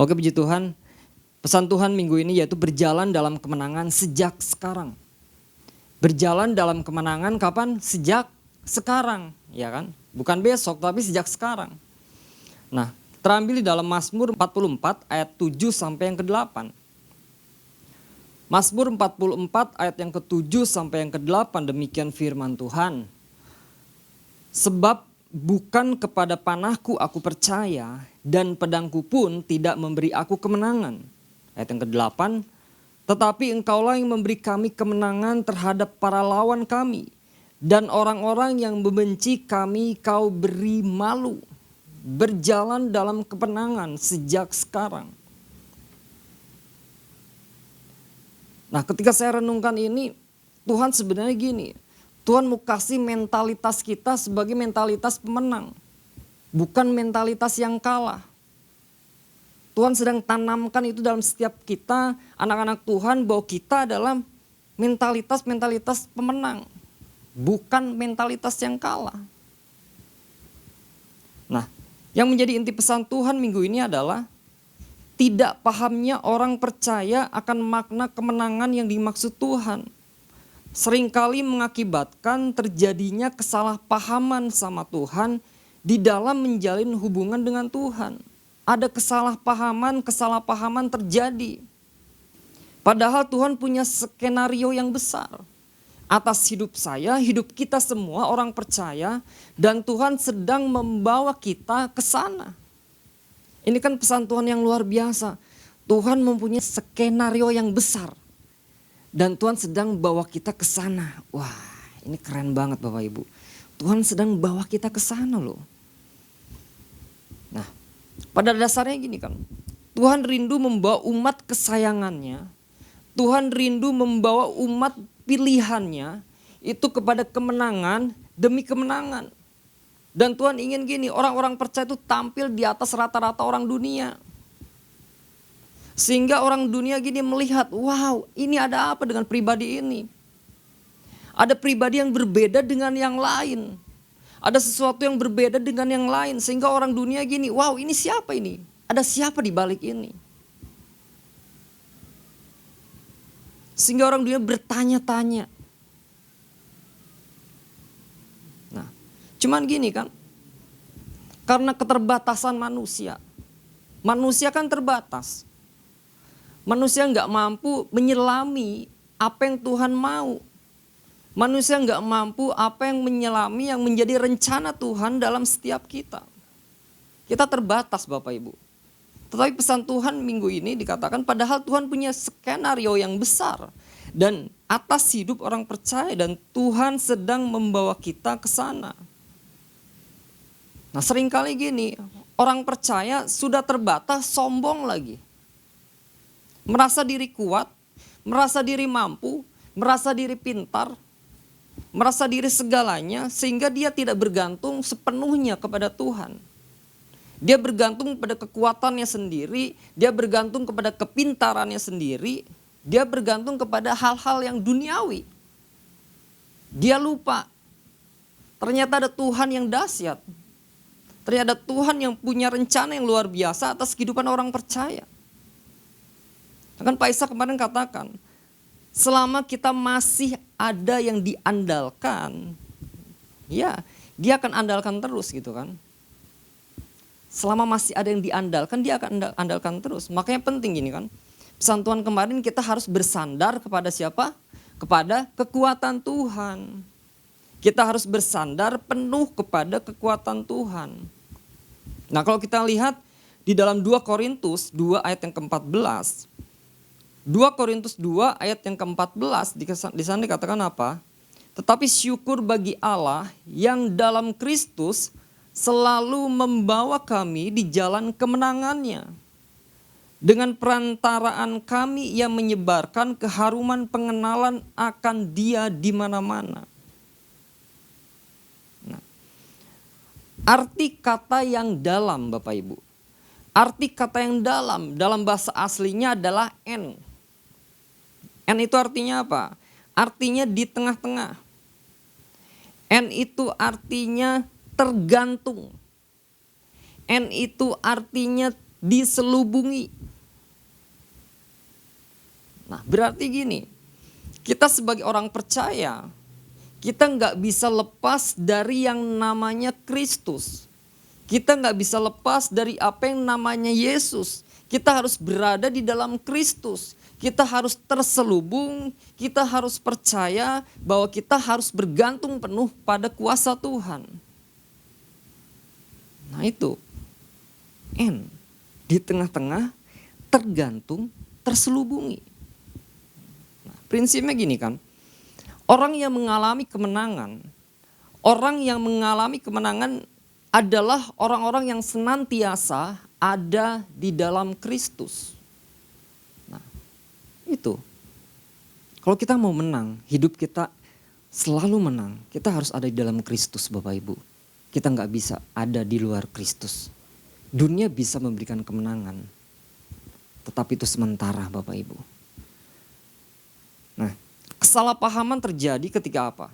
Oke, puji Tuhan. Pesan Tuhan minggu ini yaitu berjalan dalam kemenangan sejak sekarang. Berjalan dalam kemenangan kapan? Sejak sekarang, ya kan? Bukan besok, tapi sejak sekarang. Nah, terambil di dalam Mazmur 44 ayat 7 sampai yang ke-8. Mazmur 44 ayat yang ke-7 sampai yang ke-8, demikian firman Tuhan. Sebab bukan kepada panahku aku percaya, dan pedangku pun tidak memberi aku kemenangan. Ayat yang ke-8, tetapi engkaulah yang memberi kami kemenangan terhadap para lawan kami, dan orang-orang yang membenci kami kau beri malu. Berjalan dalam kemenangan sejak sekarang. Nah, ketika saya renungkan ini, Tuhan sebenarnya gini, Tuhan mau kasih mentalitas kita sebagai mentalitas pemenang, bukan mentalitas yang kalah. Tuhan sedang tanamkan itu dalam setiap kita, anak-anak Tuhan, bahwa kita adalah mentalitas pemenang, bukan mentalitas yang kalah. Nah, yang menjadi inti pesan Tuhan minggu ini adalah tidak pahamnya orang percaya akan makna kemenangan yang dimaksud Tuhan. Seringkali mengakibatkan terjadinya kesalahpahaman sama Tuhan di dalam menjalin hubungan dengan Tuhan. Ada kesalahpahaman terjadi. Padahal Tuhan punya skenario yang besar atas hidup saya, hidup kita semua orang percaya, dan Tuhan sedang membawa kita ke sana. Ini kan pesan Tuhan yang luar biasa. Tuhan mempunyai skenario yang besar. Dan Tuhan sedang bawa kita ke sana. Wah, ini keren banget Bapak Ibu. Tuhan sedang bawa kita ke sana loh. Nah, pada dasarnya gini kan. Tuhan rindu membawa umat kesayangannya. Tuhan rindu membawa umat pilihannya itu kepada kemenangan demi kemenangan. Dan Tuhan ingin gini, orang-orang percaya itu tampil di atas rata-rata orang dunia. Sehingga orang dunia gini melihat, wow, ini ada apa dengan pribadi ini? Ada pribadi yang berbeda dengan yang lain. Ada sesuatu yang berbeda dengan yang lain. Sehingga orang dunia gini, wow, ini siapa ini? Ada siapa di balik ini? Sehingga orang dunia bertanya-tanya. Cuman gini kan, karena keterbatasan manusia. Manusia kan terbatas. Manusia gak mampu menyelami apa yang Tuhan mau. Manusia gak mampu apa yang menyelami yang menjadi rencana Tuhan dalam setiap kita. Kita terbatas Bapak Ibu. Tetapi pesan Tuhan minggu ini dikatakan padahal Tuhan punya skenario yang besar. Dan atas hidup orang percaya dan Tuhan sedang membawa kita ke sana. Nah, seringkali gini, orang percaya sudah terbatas, sombong lagi. Merasa diri kuat, merasa diri mampu, merasa diri pintar, merasa diri segalanya, sehingga dia tidak bergantung sepenuhnya kepada Tuhan. Dia bergantung pada kekuatannya sendiri, dia bergantung kepada kepintarannya sendiri, dia bergantung kepada hal-hal yang duniawi. Dia lupa, ternyata ada Tuhan yang dahsyat. Ternyata Tuhan yang punya rencana yang luar biasa atas kehidupan orang percaya. Kan Pak Isa kemarin katakan, selama kita masih ada yang diandalkan, ya dia akan andalkan terus gitu kan. Selama masih ada yang diandalkan, dia akan andalkan terus. Makanya penting gini kan, pesan Tuhan kemarin kita harus bersandar kepada siapa? Kepada kekuatan Tuhan. Kita harus bersandar penuh kepada kekuatan Tuhan. Nah, kalau kita lihat di dalam 2 Korintus 2 ayat yang ke-14. 2 Korintus 2 ayat yang ke-14 di sana dikatakan apa? Tetapi syukur bagi Allah yang dalam Kristus selalu membawa kami di jalan kemenangannya. Dengan perantaraan kami yang menyebarkan keharuman pengenalan akan Dia di mana-mana. Arti kata yang dalam Bapak Ibu. Arti kata yang dalam bahasa aslinya adalah N. N itu artinya apa? Artinya di tengah-tengah. N itu artinya tergantung. N itu artinya diselubungi. Nah, berarti gini, kita sebagai orang percaya, kita nggak bisa lepas dari yang namanya Kristus. Kita nggak bisa lepas dari apa yang namanya Yesus. Kita harus berada di dalam Kristus. Kita harus terselubung, kita harus percaya bahwa kita harus bergantung penuh pada kuasa Tuhan. Nah itu, N, di tengah-tengah tergantung, terselubungi. Nah, prinsipnya gini kan, orang yang mengalami kemenangan adalah orang-orang yang senantiasa ada di dalam Kristus. Nah, itu. Kalau kita mau menang, hidup kita selalu menang, kita harus ada di dalam Kristus, Bapak Ibu. Kita nggak bisa ada di luar Kristus. Dunia bisa memberikan kemenangan, tetapi itu sementara, Bapak Ibu. Nah, kesalahpahaman terjadi ketika apa?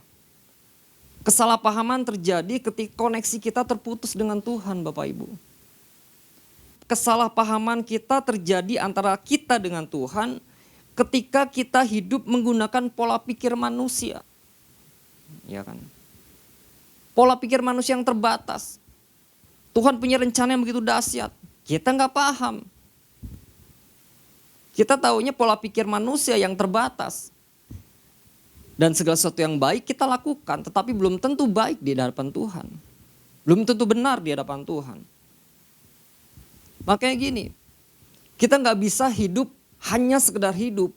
Kesalahpahaman terjadi ketika koneksi kita terputus dengan Tuhan, Bapak Ibu. Kesalahpahaman kita terjadi antara kita dengan Tuhan ketika kita hidup menggunakan pola pikir manusia. Ya kan? Pola pikir manusia yang terbatas. Tuhan punya rencana yang begitu dahsyat. Kita nggak paham. Kita taunya pola pikir manusia yang terbatas. Dan segala sesuatu yang baik kita lakukan, tetapi belum tentu baik di hadapan Tuhan. Belum tentu benar di hadapan Tuhan. Makanya gini, kita nggak bisa hidup hanya sekedar hidup.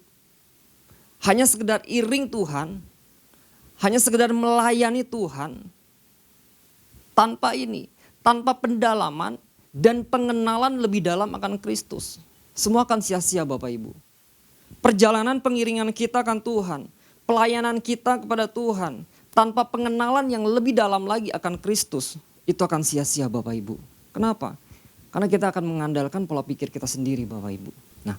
Hanya sekedar iring Tuhan. Hanya sekedar melayani Tuhan. Tanpa ini, tanpa pendalaman dan pengenalan lebih dalam akan Kristus. Semua akan sia-sia, Bapak Ibu. Perjalanan pengiringan kita akan Tuhan. Pelayanan kita kepada Tuhan. Tanpa pengenalan yang lebih dalam lagi akan Kristus. Itu akan sia-sia, Bapak Ibu. Kenapa? Karena kita akan mengandalkan pola pikir kita sendiri, Bapak Ibu. Nah,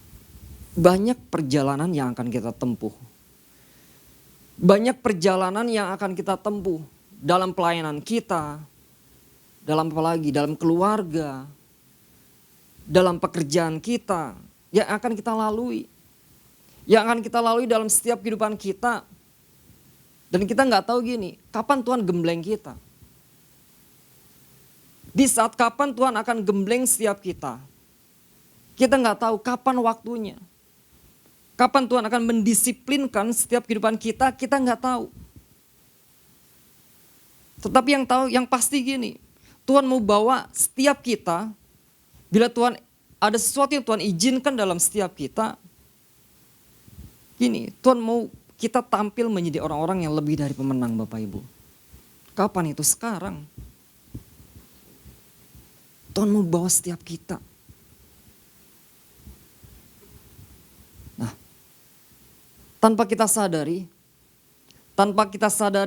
banyak perjalanan yang akan kita tempuh. Banyak perjalanan yang akan kita tempuh dalam pelayanan kita, dalam apalagi dalam keluarga, dalam pekerjaan kita yang akan kita lalui. Yang akan kita lalui dalam setiap kehidupan kita. Dan kita nggak tahu gini, kapan Tuhan gembleng kita. Di saat kapan Tuhan akan gembleng setiap kita. Kita nggak tahu kapan waktunya. Kapan Tuhan akan mendisiplinkan setiap kehidupan kita, kita nggak tahu. Tetapi yang tahu, yang pasti gini, Tuhan mau bawa setiap kita, bila Tuhan ada sesuatu yang Tuhan izinkan dalam setiap kita, gini, Tuhan mau kita tampil menjadi orang-orang yang lebih dari pemenang, Bapak Ibu. Kapan itu? Sekarang. Tuhan mau bawa setiap kita. Nah, tanpa kita sadari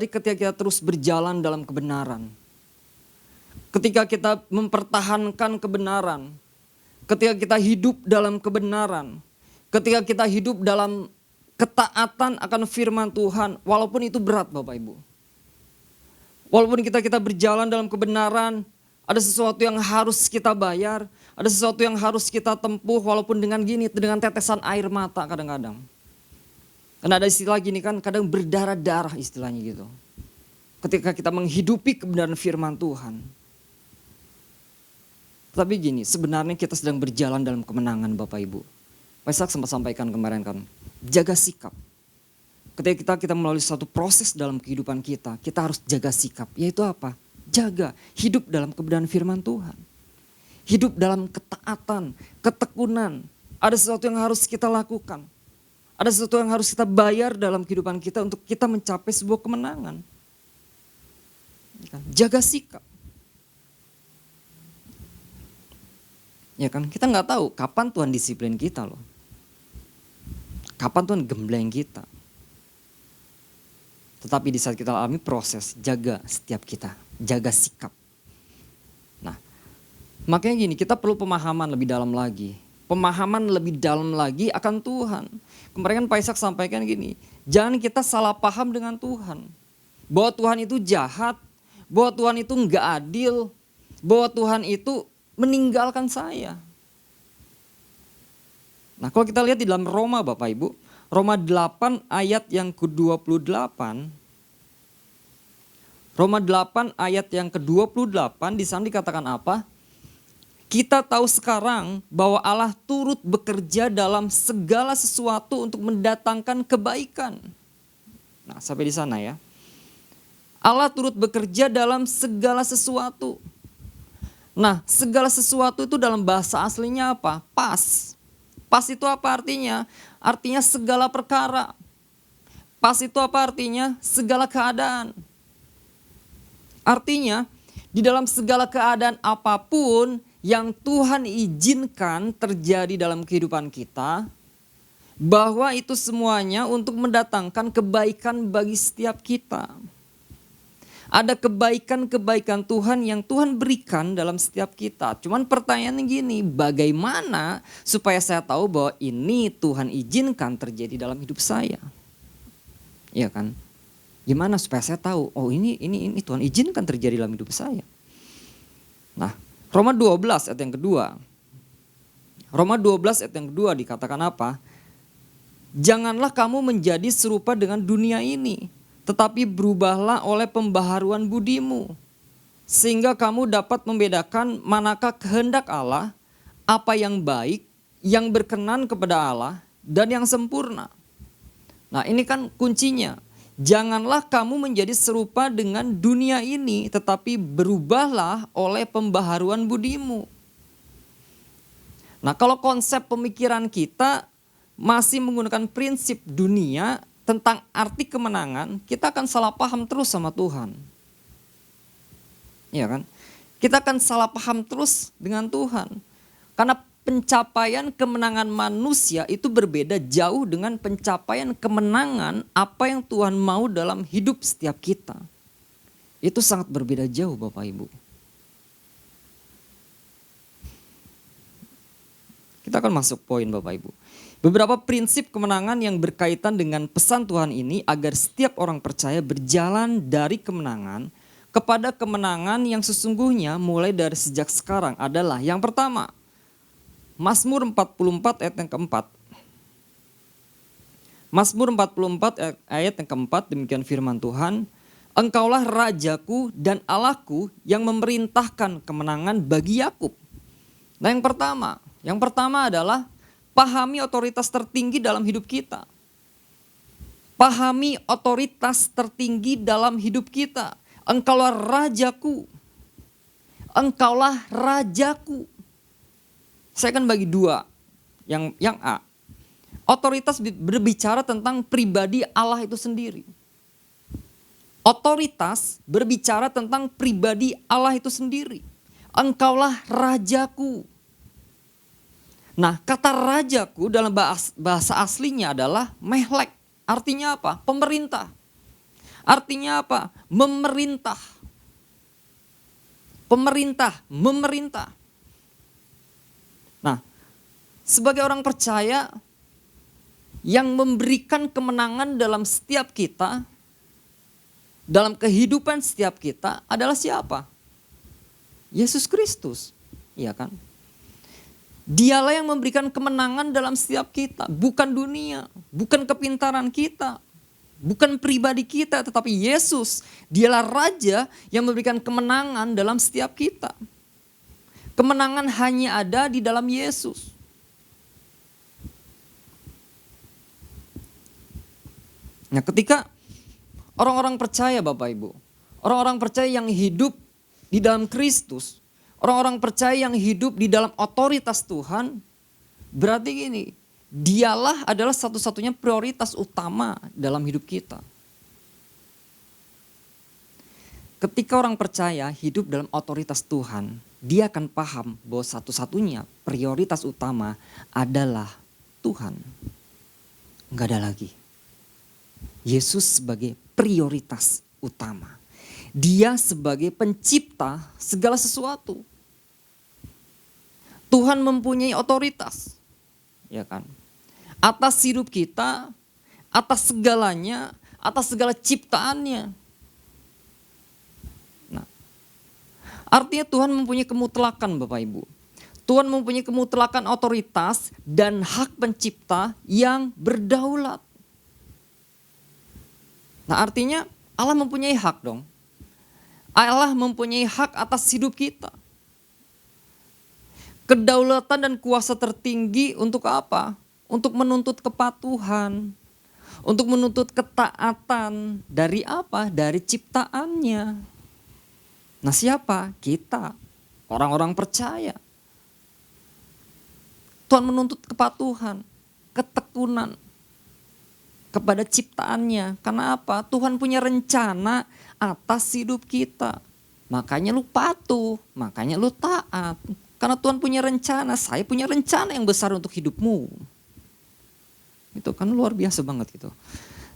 ketika kita terus berjalan dalam kebenaran. Ketika kita mempertahankan kebenaran. Ketika kita hidup dalam kebenaran. Ketika kita hidup dalam ketaatan akan firman Tuhan. Walaupun itu berat, Bapak Ibu. Walaupun kita berjalan dalam kebenaran. Ada sesuatu yang harus kita bayar. Ada sesuatu yang harus kita tempuh. Walaupun dengan tetesan air mata kadang-kadang. Karena ada istilah gini kan, kadang berdarah-darah istilahnya gitu. Ketika kita menghidupi kebenaran firman Tuhan. Tapi gini, sebenarnya kita sedang berjalan dalam kemenangan, Bapak Ibu. Pak sempat sampaikan kemarin kan, jaga sikap. Ketika kita melalui suatu proses dalam kehidupan kita harus jaga sikap. Yaitu apa? Jaga, hidup dalam kebenaran firman Tuhan. Hidup dalam ketaatan, ketekunan. Ada sesuatu yang harus kita lakukan. Ada sesuatu yang harus kita bayar dalam kehidupan kita untuk kita mencapai sebuah kemenangan. Jaga sikap. Ya kan, kita nggak tahu kapan Tuhan disiplin kita loh. Kapan Tuhan gembleng kita. Tetapi di saat kita alami proses, jaga setiap kita. Jaga sikap. Nah, makanya gini, kita perlu pemahaman lebih dalam lagi. Pemahaman lebih dalam lagi akan Tuhan. Kemarin kan Pak Ishak sampaikan gini, jangan kita salah paham dengan Tuhan. Bahwa Tuhan itu jahat, bahwa Tuhan itu enggak adil, bahwa Tuhan itu meninggalkan saya. Nah, kalau kita lihat di dalam Roma Bapak Ibu, Roma 8 ayat yang ke-28, Roma 8 ayat yang ke-28 di sana dikatakan apa? Kita tahu sekarang bahwa Allah turut bekerja dalam segala sesuatu untuk mendatangkan kebaikan. Nah, sampai di sana ya. Allah turut bekerja dalam segala sesuatu. Nah, segala sesuatu itu dalam bahasa aslinya apa? Pas. Pas itu apa artinya? Artinya segala perkara. Pas itu apa artinya? Segala keadaan. Artinya, di dalam segala keadaan apapun yang Tuhan izinkan terjadi dalam kehidupan kita, bahwa itu semuanya untuk mendatangkan kebaikan bagi setiap kita. Ada kebaikan-kebaikan Tuhan yang Tuhan berikan dalam setiap kita. Cuman pertanyaannya gini, bagaimana supaya saya tahu bahwa ini Tuhan izinkan terjadi dalam hidup saya? Iya kan? Gimana supaya saya tahu, oh ini Tuhan izinkan terjadi dalam hidup saya. Nah, Roma 12 ayat yang kedua. Roma 12 ayat yang kedua dikatakan apa? Janganlah kamu menjadi serupa dengan dunia ini, tetapi berubahlah oleh pembaharuan budimu, sehingga kamu dapat membedakan manakah kehendak Allah, apa yang baik, yang berkenan kepada Allah, dan yang sempurna. Nah, ini kan kuncinya. Janganlah kamu menjadi serupa dengan dunia ini, tetapi berubahlah oleh pembaharuan budimu. Nah, kalau konsep pemikiran kita masih menggunakan prinsip dunia tentang arti kemenangan, kita akan salah paham terus sama Tuhan. Iya kan? Kita akan salah paham terus dengan Tuhan. Karena pencapaian kemenangan manusia itu berbeda jauh dengan pencapaian kemenangan apa yang Tuhan mau dalam hidup setiap kita. Itu sangat berbeda jauh Bapak Ibu. Kita akan masuk poin Bapak Ibu. Beberapa prinsip kemenangan yang berkaitan dengan pesan Tuhan ini agar setiap orang percaya berjalan dari kemenangan kepada kemenangan yang sesungguhnya mulai dari sejak sekarang adalah yang pertama, Mazmur 44 ayat yang keempat. Mazmur 44 ayat yang keempat, demikian firman Tuhan. Engkaulah Rajaku dan Allahku yang memerintahkan kemenangan bagi Yakub. Nah yang pertama adalah pahami otoritas tertinggi dalam hidup kita. Pahami otoritas tertinggi dalam hidup kita. Engkaulah Rajaku. Engkaulah Rajaku. Saya akan bagi dua. Yang A. Otoritas berbicara tentang pribadi Allah itu sendiri. Otoritas berbicara tentang pribadi Allah itu sendiri. Engkaulah Rajaku. Nah, kata Rajaku dalam bahasa aslinya adalah mehlek. Artinya apa? Pemerintah. Artinya apa? Memerintah. Memerintah. Nah, sebagai orang percaya yang memberikan kemenangan dalam setiap kita, dalam kehidupan setiap kita adalah siapa? Yesus Kristus, iya kan? Dialah yang memberikan kemenangan dalam setiap kita, bukan dunia, bukan kepintaran kita, bukan pribadi kita, tetapi Yesus. Dialah Raja yang memberikan kemenangan dalam setiap kita. Kemenangan hanya ada di dalam Yesus. Nah, ketika orang-orang percaya Bapak Ibu, orang-orang percaya yang hidup di dalam Kristus, orang-orang percaya yang hidup di dalam otoritas Tuhan, berarti gini, dialah adalah satu-satunya prioritas utama dalam hidup kita. Ketika orang percaya hidup dalam otoritas Tuhan, dia akan paham bahwa satu-satunya prioritas utama adalah Tuhan. Enggak ada lagi. Yesus sebagai prioritas utama. Dia sebagai pencipta segala sesuatu. Tuhan mempunyai otoritas, ya kan? Atas hidup kita, atas segalanya, atas segala ciptaannya. Nah, artinya Tuhan mempunyai kemutlakan Bapak Ibu. Tuhan mempunyai kemutlakan otoritas dan hak pencipta yang berdaulat. Nah, artinya Allah mempunyai hak dong. Allah mempunyai hak atas hidup kita. Kedaulatan dan kuasa tertinggi untuk apa? Untuk menuntut kepatuhan. Untuk menuntut ketaatan. Dari apa? Dari ciptaannya. Nah, siapa? Kita. Orang-orang percaya. Tuhan menuntut kepatuhan, ketekunan kepada ciptaannya. Karena apa? Tuhan punya rencana atas hidup kita. Makanya lu patuh, makanya lu taat. Karena Tuhan punya rencana, saya punya rencana yang besar untuk hidupmu. Itu kan luar biasa banget gitu.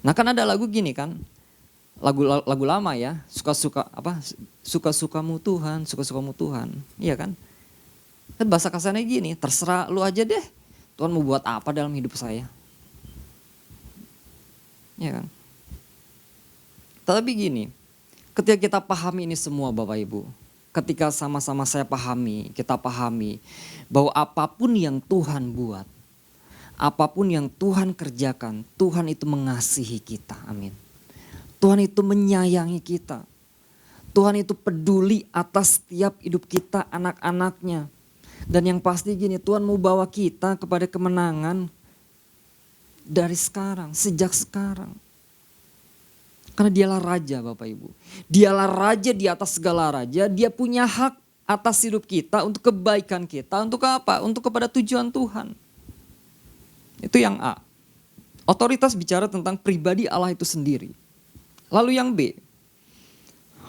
Nah, kan ada lagu gini kan. Lagu lama ya, suka-sukamu Tuhan, suka-sukamu Tuhan. Iya kan? Kan bahasa kasarnya gini, terserah lu aja deh. Tuhan mau buat apa dalam hidup saya. Ya kan? Tapi gini, ketika kita pahami ini semua Bapak Ibu. Ketika sama-sama kita pahami bahwa apapun yang Tuhan buat, apapun yang Tuhan kerjakan, Tuhan itu mengasihi kita. Amin. Tuhan itu menyayangi kita. Tuhan itu peduli atas setiap hidup kita, anak-anaknya. Dan yang pasti gini, Tuhan mau bawa kita kepada kemenangan dari sekarang, sejak sekarang. Karena dialah Raja Bapak Ibu. Dialah Raja di atas segala raja, dia punya hak atas hidup kita untuk kebaikan kita, untuk apa? Untuk kepada tujuan Tuhan. Itu yang A. Otoritas bicara tentang pribadi Allah itu sendiri. Lalu yang B.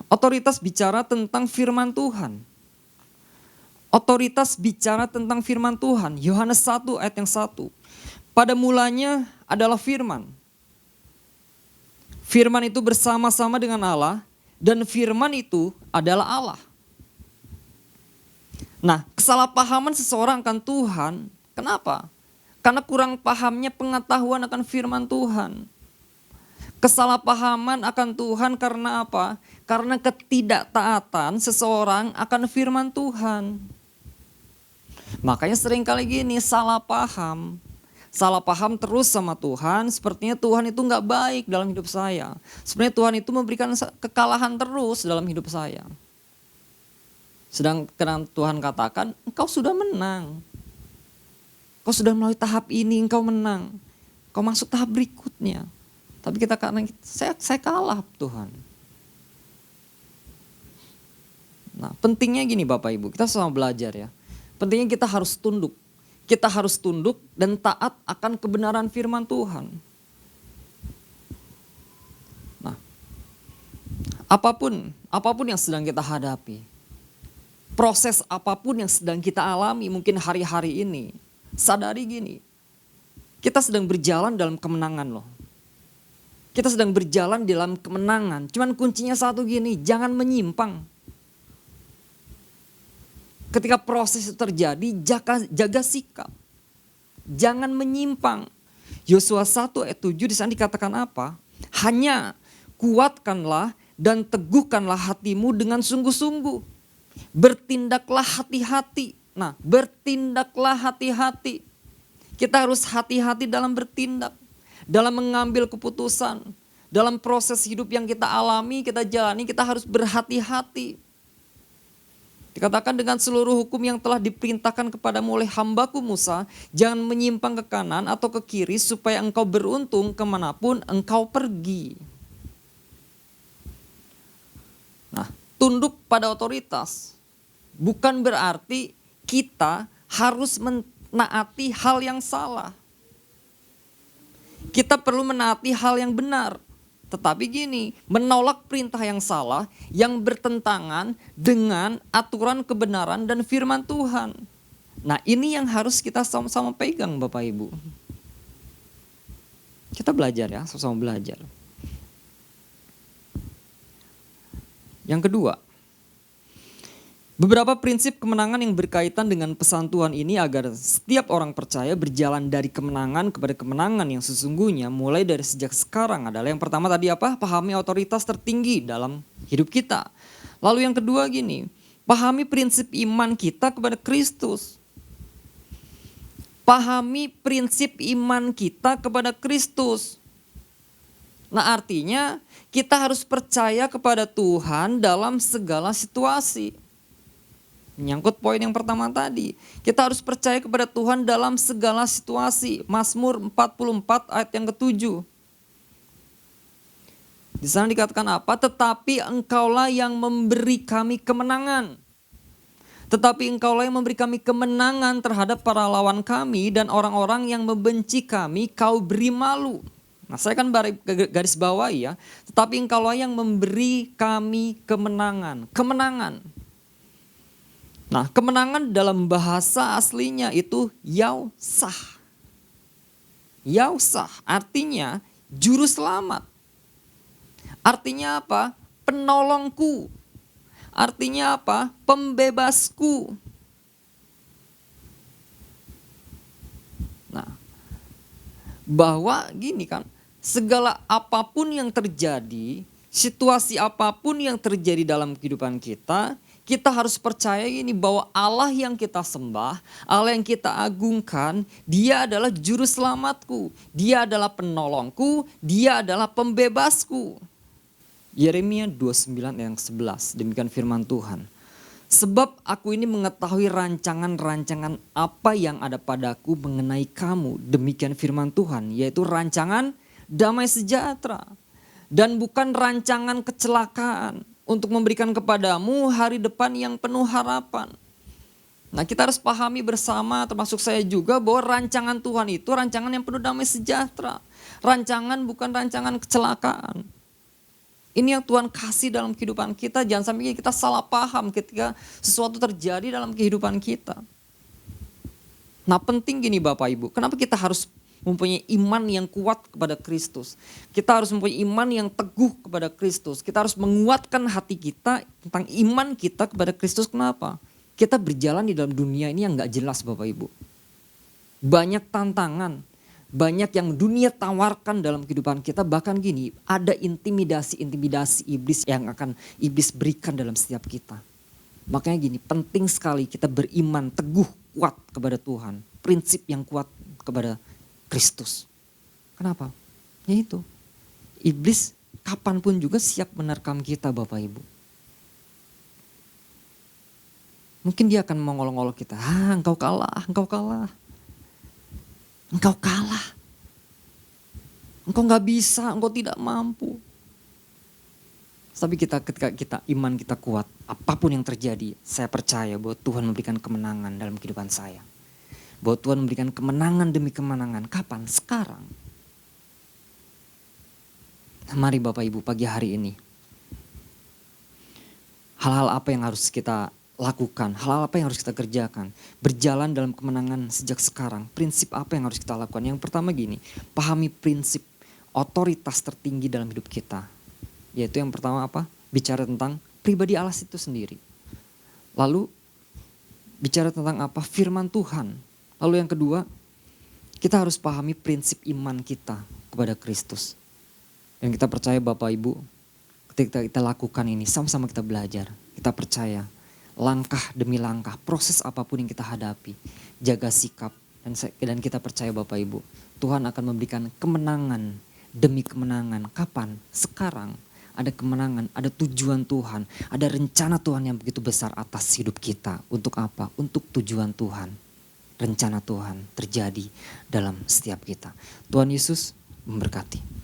Otoritas bicara tentang firman Tuhan. Otoritas bicara tentang firman Tuhan. Yohanes 1 ayat yang 1. Pada mulanya adalah firman. Firman itu bersama-sama dengan Allah. Dan firman itu adalah Allah. Nah, kesalahpahaman seseorang akan Tuhan. Kenapa? Karena kurang pahamnya pengetahuan akan firman Tuhan. Kesalahpahaman akan Tuhan karena apa? Karena ketidaktaatan seseorang akan firman Tuhan. Makanya sering kali gini salah paham. Salah paham terus sama Tuhan, sepertinya Tuhan itu gak baik dalam hidup saya. Sebenarnya Tuhan itu memberikan kekalahan terus dalam hidup saya. Sedangkan Tuhan katakan, engkau sudah menang. Kau sudah melalui tahap ini, engkau menang. Kau masuk tahap berikutnya. Tapi kita karena saya kalah Tuhan. Nah, pentingnya gini Bapak Ibu, kita sama belajar ya. Pentingnya kita harus tunduk. Kita harus tunduk dan taat akan kebenaran firman Tuhan. Nah, apapun yang sedang kita hadapi, proses apapun yang sedang kita alami mungkin hari-hari ini, sadari gini, kita sedang berjalan dalam kemenangan loh. Kita sedang berjalan dalam kemenangan. Cuman kuncinya satu gini, jangan menyimpang. Ketika proses itu terjadi, jaga sikap. Jangan menyimpang. Yosua 1 ayat 7 di sana dikatakan apa? Hanya kuatkanlah dan teguhkanlah hatimu dengan sungguh-sungguh. Bertindaklah hati-hati. Nah, bertindaklah hati-hati. Kita harus hati-hati dalam bertindak. Dalam mengambil keputusan. Dalam proses hidup yang kita alami, kita jalani, kita harus berhati-hati. Dikatakan dengan seluruh hukum yang telah diperintahkan kepadamu oleh hambaku Musa, jangan menyimpang ke kanan atau ke kiri supaya engkau beruntung kemanapun engkau pergi. Nah, tunduk pada otoritas bukan berarti kita harus menaati hal yang salah. Kita perlu menaati hal yang benar. Tetapi gini, menolak perintah yang salah yang bertentangan dengan aturan kebenaran dan firman Tuhan. Nah, ini yang harus kita sama-sama pegang Bapak Ibu. Kita belajar ya, sama-sama belajar. Yang kedua, beberapa prinsip kemenangan yang berkaitan dengan pesan Tuhan ini agar setiap orang percaya berjalan dari kemenangan kepada kemenangan yang sesungguhnya mulai dari sejak sekarang adalah yang pertama tadi apa? Pahami otoritas tertinggi dalam hidup kita. Lalu yang kedua gini, pahami prinsip iman kita kepada Kristus. Pahami prinsip iman kita kepada Kristus. Nah, artinya kita harus percaya kepada Tuhan dalam segala situasi. Menyangkut poin yang pertama tadi. Kita harus percaya kepada Tuhan dalam segala situasi. Mazmur 44 ayat yang ke-7. Di sana dikatakan apa? Tetapi engkaulah yang memberi kami kemenangan. Tetapi engkaulah yang memberi kami kemenangan terhadap para lawan kami, dan orang-orang yang membenci kami kau beri malu. Nah, saya kan garis bawahi ya. Tetapi engkaulah yang memberi kami kemenangan. Kemenangan. Nah, kemenangan dalam bahasa aslinya itu yausah. Yausah artinya juru selamat. Artinya apa? Penolongku. Artinya apa? Pembebasku. Nah, bahwa gini kan, segala apapun yang terjadi, situasi apapun yang terjadi dalam kehidupan kita, kita harus percaya gini bahwa Allah yang kita sembah, Allah yang kita agungkan, Dia adalah juru selamatku, Dia adalah penolongku, Dia adalah pembebasku. Yeremia 29 yang 11, demikian firman Tuhan. Sebab aku ini mengetahui rancangan-rancangan apa yang ada padaku mengenai kamu, demikian firman Tuhan, yaitu rancangan damai sejahtera dan bukan rancangan kecelakaan, untuk memberikan kepadamu hari depan yang penuh harapan. Nah, kita harus pahami bersama, termasuk saya juga, bahwa rancangan Tuhan itu rancangan yang penuh damai sejahtera. Rancangan bukan rancangan kecelakaan. Ini yang Tuhan kasih dalam kehidupan kita. Jangan sampai kita salah paham ketika sesuatu terjadi dalam kehidupan kita. Nah, penting gini Bapak Ibu, kenapa kita harus mempunyai iman yang kuat kepada Kristus? Kita harus mempunyai iman yang teguh kepada Kristus. Kita harus menguatkan hati kita tentang iman kita kepada Kristus. Kenapa? Kita berjalan di dalam dunia ini yang gak jelas Bapak Ibu. Banyak tantangan. Banyak yang dunia tawarkan dalam kehidupan kita. Bahkan gini, ada intimidasi-intimidasi iblis yang akan iblis berikan dalam setiap kita. Makanya gini, penting sekali kita beriman teguh kuat kepada Tuhan. Prinsip yang kuat kepada Kristus. Kenapa? Ya itu, iblis kapanpun juga siap menerkam kita Bapak Ibu. Mungkin dia akan mengolok-olok kita. Engkau kalah, engkau kalah. Engkau kalah. Engkau gak bisa, engkau tidak mampu. Tapi ketika kita iman kita kuat, apapun yang terjadi, saya percaya bahwa Tuhan memberikan kemenangan dalam kehidupan saya. Bahwa Tuhan memberikan kemenangan demi kemenangan. Kapan? Sekarang. Mari Bapak Ibu pagi hari ini. Hal-hal apa yang harus kita lakukan? Hal-hal apa yang harus kita kerjakan? Berjalan dalam kemenangan sejak sekarang. Prinsip apa yang harus kita lakukan? Yang pertama gini, pahami prinsip otoritas tertinggi dalam hidup kita. Yaitu yang pertama apa? Bicara tentang pribadi Allah itu sendiri. Lalu bicara tentang apa? Firman Tuhan. Lalu yang kedua, kita harus pahami prinsip iman kita kepada Kristus. Dan kita percaya Bapak Ibu, ketika kita lakukan ini, sama-sama kita belajar. Kita percaya langkah demi langkah, proses apapun yang kita hadapi, jaga sikap. Dan kita percaya Bapak Ibu, Tuhan akan memberikan kemenangan demi kemenangan. Kapan? Sekarang. Ada kemenangan, ada tujuan Tuhan, ada rencana Tuhan yang begitu besar atas hidup kita. Untuk apa? Untuk tujuan Tuhan. Rencana Tuhan terjadi dalam setiap kita. Tuhan Yesus memberkati.